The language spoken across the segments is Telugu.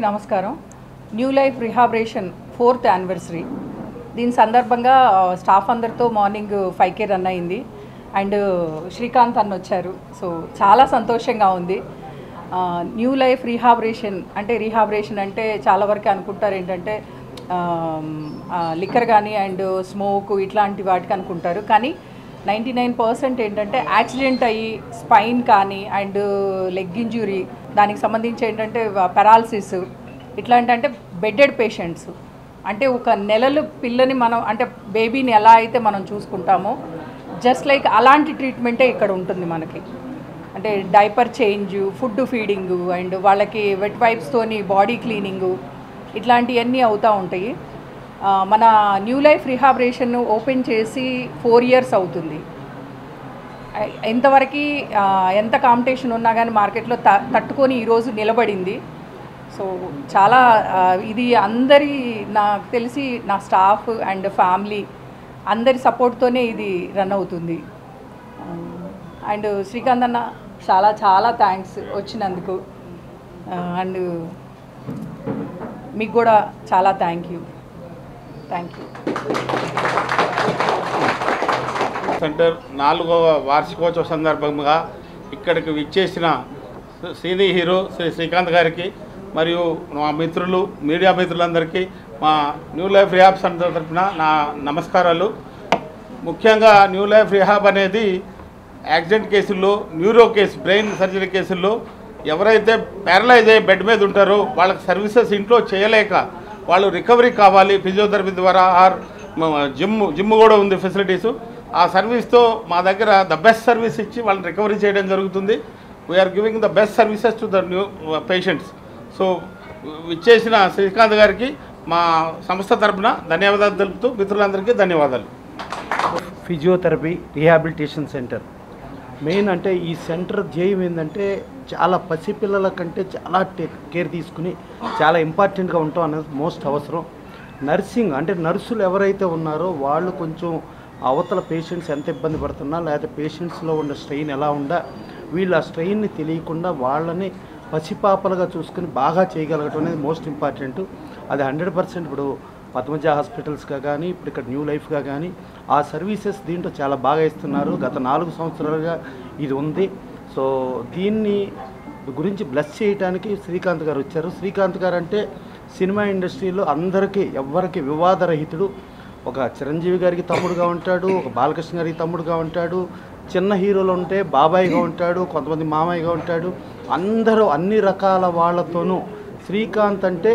నమస్కారం. New life rehabilitation 4th anniversary. దీని సందర్భంగా స్టాఫ్ అందరితో మార్నింగ్ 5కే రన్ అయింది. అండ్ శ్రీకాంత్ అన్న వచ్చారు. సో చాలా సంతోషంగా ఉంది. న్యూ లైఫ్ రీహాబిలిటేషన్ అంటే చాలా వరకు అనుకుంటారు ఏంటంటే లిక్కర్ కానీ అండ్ స్మోక్ ఇట్లాంటి వాటికి అనుకుంటారు. కానీ 99% ఏంటంటే యాక్సిడెంట్ అయ్యి స్పైన్ కానీ అండ్ లెగ్ ఇంజ్యూరీ దానికి సంబంధించి ఏంటంటే పెరాలసిస్ ఇట్లాంటి అంటే బెడ్డెడ్ పేషెంట్స్ అంటే ఒక నెలలు పిల్లని మనం అంటే బేబీని ఎలా అయితే మనం చూసుకుంటామో జస్ట్ లైక్ అలాంటి ట్రీట్మెంటే ఇక్కడ ఉంటుంది మనకి. అంటే diaper change, food feeding and వాళ్ళకి వెట్ వైప్స్తోని బాడీ క్లీనింగు ఇట్లాంటివన్నీ అవుతూ ఉంటాయి. మన న్యూ లైఫ్ రిహాబిలిటేషన్ ఓపెన్ చేసి 4 years అవుతుంది. ఎంతవరకు ఎంత కాంపిటీషన్ ఉన్నా కానీ మార్కెట్లో తట్టుకొని ఈరోజు నిలబడింది. సో చాలా ఇది అందరి నాకు తెలిసి నా స్టాఫ్ అండ్ ఫ్యామిలీ అందరి సపోర్ట్తోనే ఇది రన్ అవుతుంది. అండ్ శ్రీకాంత్ అన్న చాలా చాలా థ్యాంక్స్ వచ్చినందుకు. అండ్ మీకు కూడా చాలా థ్యాంక్ యూ. సెంటర్ 4వ వార్షికోత్సవ సందర్భంగా ఇక్కడికి విచ్చేసిన సీనీ హీరో శ్రీకాంత్ గారికి మరియు మా మిత్రులు మీడియా మిత్రులందరికీ మా న్యూ లైఫ్ రిహాబ్ సెంటర్ తరఫున నా నమస్కారాలు. ముఖ్యంగా న్యూ లైఫ్ రిహాబ్ అనేది యాక్సిడెంట్ కేసుల్లో, న్యూరో కేసు, బ్రెయిన్ సర్జరీ కేసుల్లో ఎవరైతే ప్యారలైజ్ అయ్యే బెడ్ మీద ఉంటారో వాళ్ళకి సర్వీసెస్ ఇంట్లో చేయలేక వాళ్ళు రికవరీ కావాలి ఫిజియోథెరపీ ద్వారా ఆర్ జిమ్ కూడా ఉంది ఫెసిలిటీసు. ఆ సర్వీస్తో మా దగ్గర ద బెస్ట్ సర్వీస్ ఇచ్చి వాళ్ళని రికవరీ చేయడం జరుగుతుంది. We are giving the best services to the new patients. So ఇచ్చేసిన శ్రీకాంత్ గారికి మా సంస్థ తరఫున ధన్యవాదాలు తెలుపుతూ మిత్రులందరికీ ధన్యవాదాలు. ఫిజియోథెరపీ రీహాబిలిటేషన్ సెంటర్ మెయిన్ అంటే ఈ సెంటర్ ధ్యేయం ఏంటంటే చాలా పసిపిల్లల కంటే చాలా కేర్ తీసుకుని చాలా ఇంపార్టెంట్గా ఉంటాం అనేది మోస్ట్ అవసరం. నర్సింగ్ అంటే నర్సులు ఎవరైతే ఉన్నారో వాళ్ళు కొంచెం అవతల పేషెంట్స్ ఎంత ఇబ్బంది పడుతున్నా లేకపోతే పేషెంట్స్లో ఉన్న స్ట్రెయిన్ ఎలా ఉందా వీళ్ళు ఆ స్ట్రెయిన్ని తెలియకుండా వాళ్ళని పసిపాపలుగా చూసుకుని బాగా చేయగలగటం అనేది మోస్ట్ ఇంపార్టెంట్. అది 100% ఇప్పుడు పద్మజ హాస్పిటల్స్గా కానీ ఇప్పుడు ఇక్కడ న్యూ లైఫ్గా కానీ ఆ సర్వీసెస్ దీంట్లో చాలా బాగా ఇస్తున్నారు. గత 4 సంవత్సరాలుగా ఇది ఉంది. సో దీన్ని గురించి బ్లెస్ చేయడానికి శ్రీకాంత్ గారు వచ్చారు. శ్రీకాంత్ గారు అంటే సినిమా ఇండస్ట్రీలో అందరికీ ఎవ్వరికి వివాదరహితుడు. ఒక చిరంజీవి గారికి తమ్ముడుగా ఉంటాడు, ఒక బాలకృష్ణ గారికి తమ్ముడుగా ఉంటాడు, చిన్న హీరోలు ఉంటే బాబాయిగా ఉంటాడు, కొంతమంది మామయ్యగా ఉంటాడు. అందరూ అన్ని రకాల వాళ్ళతోనూ శ్రీకాంత్ అంటే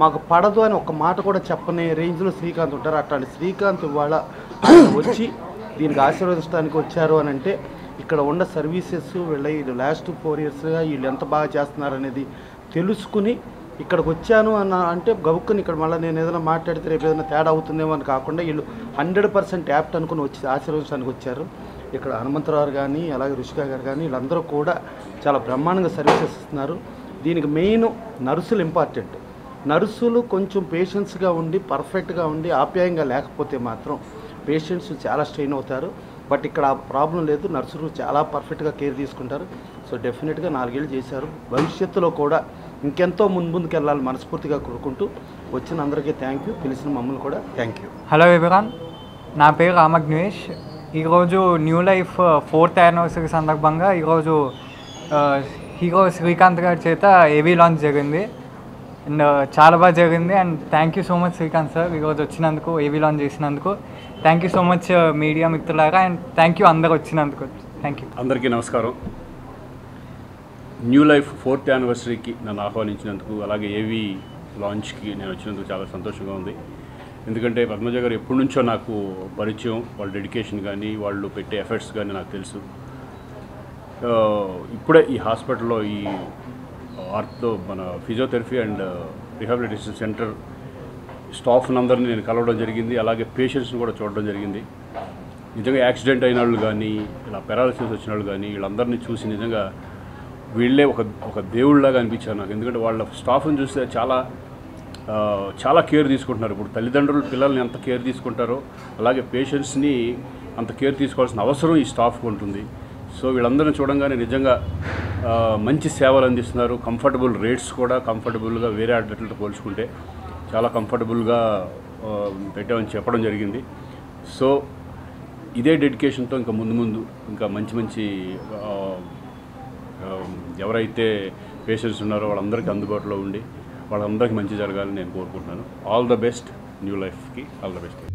మాకు పడదు అని ఒక మాట కూడా చెప్పనే రేంజ్లో శ్రీకాంత్ ఉంటారు. అట్లాంటి శ్రీకాంత్ ఇవాళ వచ్చి దీనికి ఆశీర్వదించడానికి వచ్చారు అని అంటే ఇక్కడ ఉన్న సర్వీసెస్ వీళ్ళు లాస్ట్ 4 yearsగా వీళ్ళు ఎంత బాగా చేస్తున్నారనేది తెలుసుకుని ఇక్కడికి వచ్చాను అన్న అంటే గబుక్కుని ఇక్కడ మళ్ళీ నేను ఏదైనా మాట్లాడితే రేపు ఏదైనా తేడా అవుతుందేమో అని కాకుండా వీళ్ళు 100% యాప్ట్ అనుకుని వచ్చి ఆశీర్వదించడానికి వచ్చారు. ఇక్కడ హనుమంతరావు కానీ అలాగే రుషిక గారు కానీ వీళ్ళందరూ కూడా చాలా బ్రహ్మాండంగా సర్వీసెస్ ఇస్తున్నారు. దీనికి మెయిన్ నర్సులు ఇంపార్టెంట్. నర్సులు కొంచెం పేషెన్స్గా ఉండి పర్ఫెక్ట్గా ఉండి ఆప్యాయంగా లేకపోతే మాత్రం పేషెంట్స్ చాలా స్ట్రెయిన్ అవుతారు. బట్ ఇక్కడ ఆ ప్రాబ్లం లేదు. నర్సులు చాలా పర్ఫెక్ట్గా కేర్ తీసుకుంటారు. సో డెఫినెట్గా 4 ఏళ్ళు చేశారు. భవిష్యత్తులో కూడా ఇంకెంతో ముందుకు వెళ్ళాలి మనస్ఫూర్తిగా కోరుకుంటూ వచ్చిన అందరికీ థ్యాంక్ యూ. పిలిచిన మమ్మల్ని కూడా థ్యాంక్ యూ. హలో ఎవ్రీవన్, నా పేరు రామగ్నేష్. ఈరోజు న్యూ లైఫ్ 4th యానివర్సరీ సందర్భంగా ఈరోజు హీరో శ్రీకాంత్ గారి చేత ఏవీ లాంచ్ జరిగింది. అండ్ చాలా బాగా జరిగింది. And thank you so much Srikanth sir ఈరోజు వచ్చినందుకు, ఏవీ లాంచ్ చేసినందుకు. Thank you so much media మిత్రులారా. అండ్ థ్యాంక్ యూ అందరు వచ్చినందుకు. Thank you. అందరికీ నమస్కారం. న్యూ లైఫ్ 4th యానివర్సరీకి నన్ను ఆహ్వానించినందుకు, అలాగే ఏవీ లాంచ్కి నేను వచ్చినందుకు చాలా సంతోషంగా ఉంది. ఎందుకంటే పద్మజ గారు ఎప్పటి నుంచో నాకు పరిచయం, వాళ్ళ డెడికేషన్ కానీ వాళ్ళు పెట్టే ఎఫర్ట్స్ కానీ నాకు తెలుసు. ఇప్పుడే ఈ హాస్పిటల్లో ఈ ఆర్థో మన ఫిజియోథెరపీ అండ్ రిహాబిలిటేషన్ సెంటర్ స్టాఫ్ని అందరినీ నేను కలవడం జరిగింది. అలాగే పేషెంట్స్ని కూడా చూడడం జరిగింది. నిజంగా యాక్సిడెంట్ అయిన వాళ్ళు కానీ ఇలా పెరాలసిస్ వచ్చిన వాళ్ళు కానీ వీళ్ళందరినీ చూసి నిజంగా వీళ్ళే ఒక దేవుళ్ళలాగా అనిపించారు నాకు. ఎందుకంటే వాళ్ళ స్టాఫ్ని చూస్తే చాలా కేర్ తీసుకుంటున్నారు. ఇప్పుడు తల్లిదండ్రులు పిల్లల్ని ఎంత కేర్ తీసుకుంటారో అలాగే పేషెంట్స్ని అంత కేర్ తీసుకోవాల్సిన అవసరం ఈ స్టాఫ్కి ఉంటుంది. సో వీళ్ళందరినీ చూడంగానే నిజంగా మంచి సేవలు అందిస్తున్నారు. కంఫర్టబుల్ రేట్స్ కూడా కంఫర్టబుల్గా వేరే అడ్లతో పోల్చుకుంటే చాలా కంఫర్టబుల్గా పెట్టామని చెప్పడం జరిగింది. సో ఇదే డెడికేషన్తో ఇంకా ముందు ఇంకా మంచి ఎవరైతే పేషెంట్స్ ఉన్నారో వాళ్ళందరికీ అందుబాటులో ఉండి వాళ్ళందరికీ మంచి జరగాలని నేను కోరుకుంటున్నాను. ఆల్ ద బెస్ట్ న్యూ లైఫ్కి, ఆల్ ద బెస్ట్.